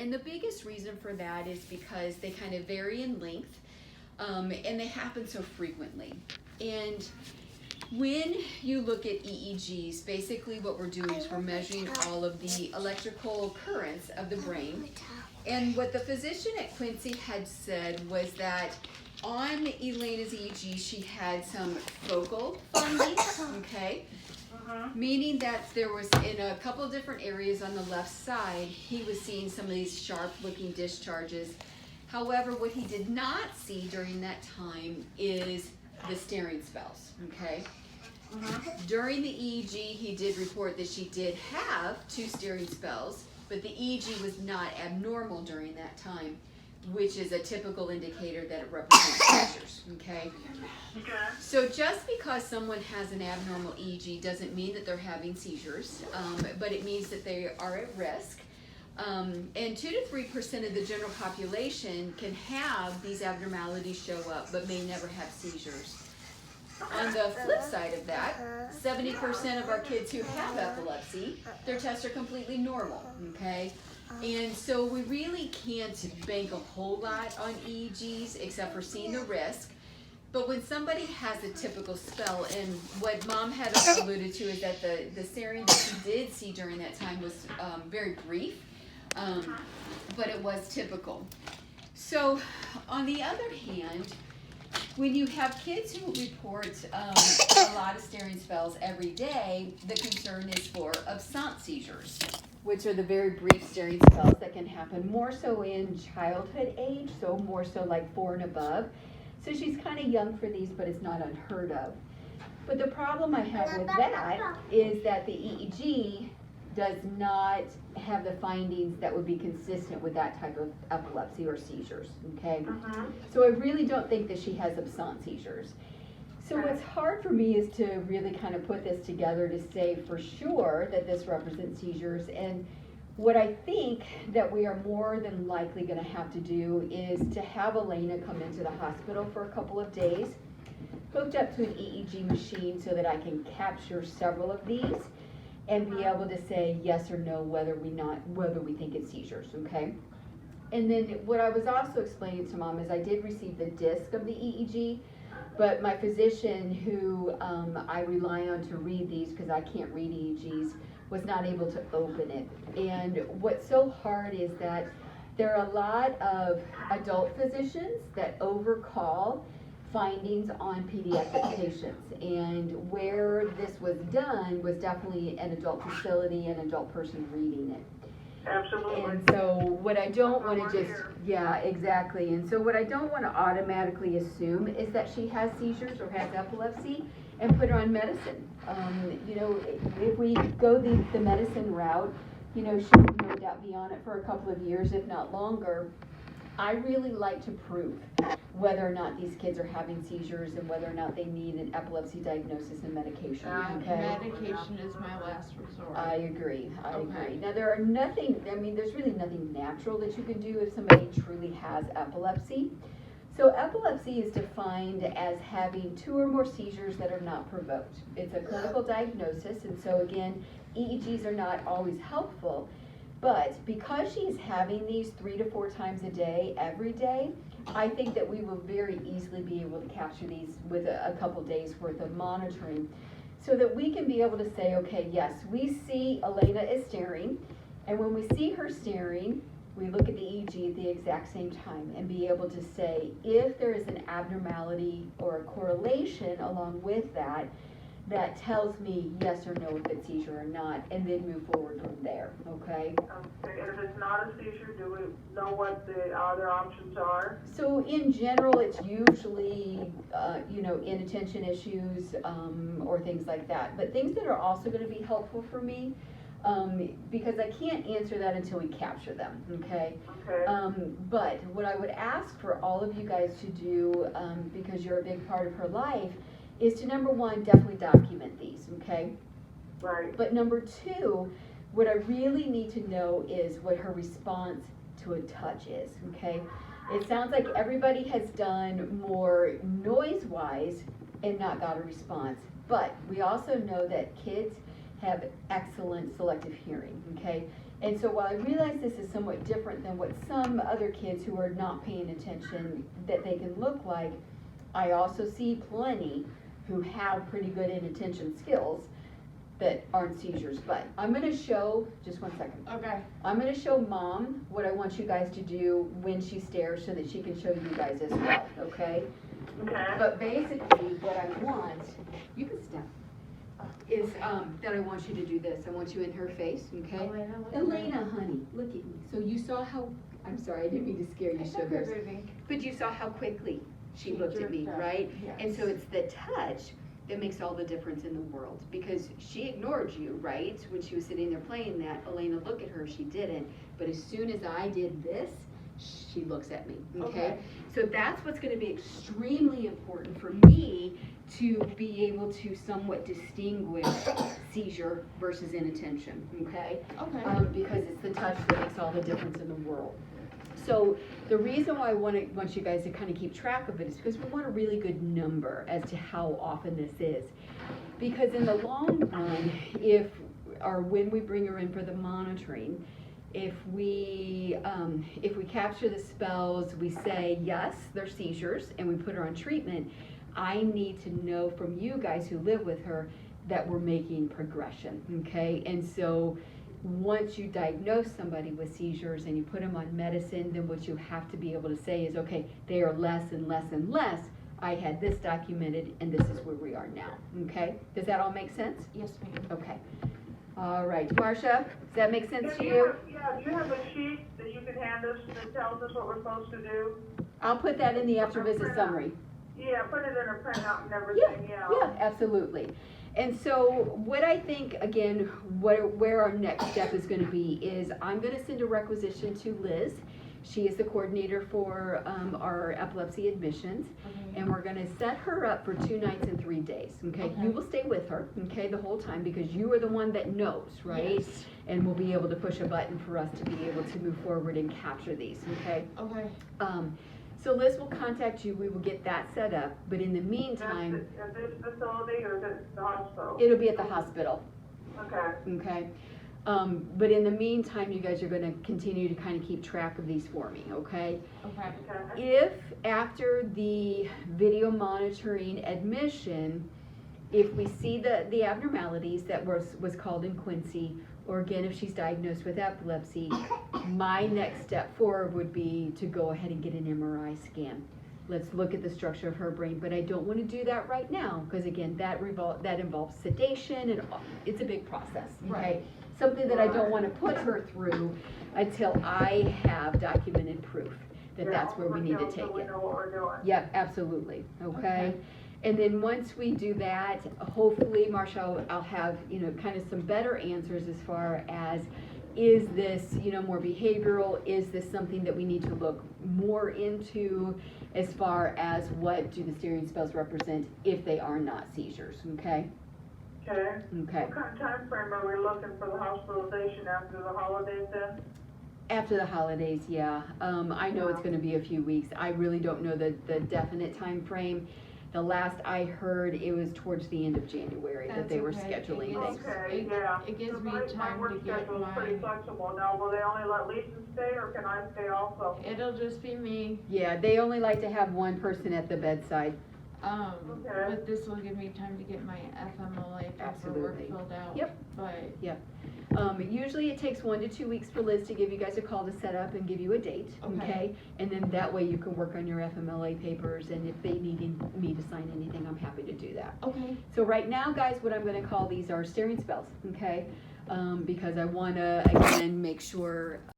And the biggest reason for that is because they kind of vary in length, and they happen so frequently. And when you look at EEGs, basically what we're doing is we're measuring all of the electrical currents of the brain. And what the physician at Quincy had said was that on Elena's EEG, she had some focal findings, okay? Meaning that there was, in a couple of different areas on the left side, he was seeing some of these sharp-looking discharges. However, what he did not see during that time is the staring spells, okay? During the EEG, he did report that she did have 2 staring spells, but the EEG was not abnormal during that time, which is a typical indicator that it represents seizures, okay? So just because someone has an abnormal EEG doesn't mean that they're having seizures, but it means that they are at risk. And 2 to 3% of the general population can have these abnormalities show up, but may never have seizures. On the flip side of that, 70% of our kids who have epilepsy, their tests are completely normal, okay? And so we really can't bank a whole lot on EEGs except for seeing the risk. But when somebody has a typical spell, and what Mom had alluded to is that the staring that she did see during that time was very brief, but it was typical. So on the other hand, when you have kids who report a lot of staring spells every day, the concern is for absence seizures, which are the very brief staring spells that can happen more so in childhood age, so more so like 4 and above. So she's kind of young for these, but it's not unheard of. But the problem I have with that is that the EEG does not have the findings that would be consistent with that type of epilepsy or seizures, okay? So I really don't think that she has absence seizures. So what's hard for me is to really kind of put this together to say for sure that this represents seizures. And what I think that we are more than likely going to have to do is to have Elena come into the hospital for a couple of days, hooked up to an EEG machine so that I can capture several of these and be able to say yes or no whether we think it's seizures, okay? And then what I was also explaining to Mom is I did receive the disc of the EEG, but my physician, who I rely on to read these because I can't read EEGs, was not able to open it. And what's so hard is that there are a lot of adult physicians that overcall findings on pediatric patients, and where this was done was definitely an adult facility, an adult person reading it. Absolutely. And so what I don't want to just, yeah, exactly. And so what I don't want to automatically assume is that she has seizures or has epilepsy and put her on medicine. You know, if we go the medicine route, you know, she would no doubt be on it for a couple of years, if not longer. I really like to prove whether or not these kids are having seizures and whether or not they need an epilepsy diagnosis and medication. Okay? Medication is my last resort. I agree. Now there's really nothing natural that you can do if somebody truly has epilepsy. So epilepsy is defined as having 2 or more seizures that are not provoked. It's a clinical diagnosis, and so again, EEGs are not always helpful. But because she's having these 3 to 4 times a day, every day, I think that we will very easily be able to capture these with a couple days worth of monitoring, so that we can be able to say, okay, yes, we see Elena is staring, and when we see her staring, we look at the EEG at the exact same time and be able to say if there is an abnormality or a correlation along with that, that tells me yes or no if it's seizure or not, and then move forward from there, okay? Okay, and if it's not a seizure, do we know what the other options are? So in general, it's usually, inattention issues or things like that. But things that are also going to be helpful for me, because I can't answer that until we capture them, okay? Okay. But what I would ask for all of you guys to do, because you're a big part of her life, is to, number 1, definitely document these, okay? Right. But number 2, what I really need to know is what her response to a touch is, okay? It sounds like everybody has done more noise-wise and not got a response. But we also know that kids have excellent selective hearing, okay? And so while I realize this is somewhat different than what some other kids who are not paying attention that they can look like, I also see plenty who have pretty good inattention skills that aren't seizures. But I'm gonna show, just one second. Okay. I'm gonna show Mom what I want you guys to do when she stares so that she can show you guys as well, okay? Okay. But basically, what I want, you can step, is that I want you to do this. I want you in her face, okay? Elena, honey, look at me. So you saw how, I'm sorry, I didn't mean to scare you, sugars. But you saw how quickly she looked at me, jerked up, right? yes. And so it's the touch that makes all the difference in the world, because she ignored you, right? When she was sitting there playing that, Elena, look at her, she didn't. But as soon as I did this, she looks at me, okay? Okay. So that's what's gonna be extremely important for me to be able to somewhat distinguish seizure versus inattention, okay? Okay. Because it's the touch that makes all the difference in the world. So the reason why I want you guys to kind of keep track of it is because we want a really good number as to how often this is. Because in the long run, when we bring her in for the monitoring, if we capture the spells, we say, yes, they're seizures, and we put her on treatment, I need to know from you guys who live with her that we're making progression, okay? And so once you diagnose somebody with seizures and you put them on medicine, then what you have to be able to say is, okay, they are less and less and less. I had this documented and this is where we are now, okay? Does that all make sense? Yes, ma'am. Okay. All right, Marcia, does that make sense Yeah, to you? Yeah, do you have a sheet that you can hand us that tells us what we're supposed to do? I'll put that in the after visit summary. Yeah, put it in a printout and everything, yeah. Yeah, absolutely. And so what I think, again, where our next step is gonna be is I'm gonna send a requisition to Liz. She is the coordinator for our epilepsy admissions. Okay. And we're gonna set her up for 2 nights and 3 days, okay? Okay. You will stay with her, okay, the whole time, because you are the one that knows, right? Yes. And we'll be able to push a button for us to be able to move forward and capture these, okay? Okay. So Liz will contact you, we will get that set up, but in the meantime, At this facility or is it the hospital? it'll be at the hospital, Okay, okay? But in the meantime, you guys are gonna continue to kind of keep track of these for me, okay? Okay. okay. If after the video monitoring admission, if we see the abnormalities that was called in Quincy, or again, if she's diagnosed with epilepsy, my next step forward would be to go ahead and get an MRI scan. Let's look at the structure of her brain, but I don't want to do that right now, because again, that involves sedation, and it's a big process, okay? Right. Something that I don't want to put her through until I have documented proof that Yeah, that's where we need to so take we it. know what we're doing. Yep, absolutely, okay? Okay. And then once we do that, hopefully, Marcia, I'll have, kind of some better answers as far as, is this, more behavioral? Is this something that we need to look more into as far as what do the steering spells represent if they are not seizures, okay? Okay. Okay. What kind of time frame are we looking for the hospitalization after the holidays then? After the holidays, yeah. I know it's gonna be a few weeks. I really don't know the definite time frame. The last I heard, it was towards the end of January that That's they were okay. scheduling It things. is- Okay, It- yeah. it gives So me my time work to get schedule's pretty my- flexible now. Will they only let Lisa stay or can I stay also? It'll just be me. Yeah, they only like to have one person at the bedside. Okay. But this will give me time to get my FMLA paperwork Absolutely. filled out. Yep. But, Usually it takes 1 to 2 weeks for Liz to give you guys a call to set up and give you a date, okay? Okay. And then that way you can work on your FMLA papers, and if they need me to sign anything, I'm happy to do that. okay. So right now, guys, what I'm gonna call these are steering spells, okay? Because I wanna, again, make sure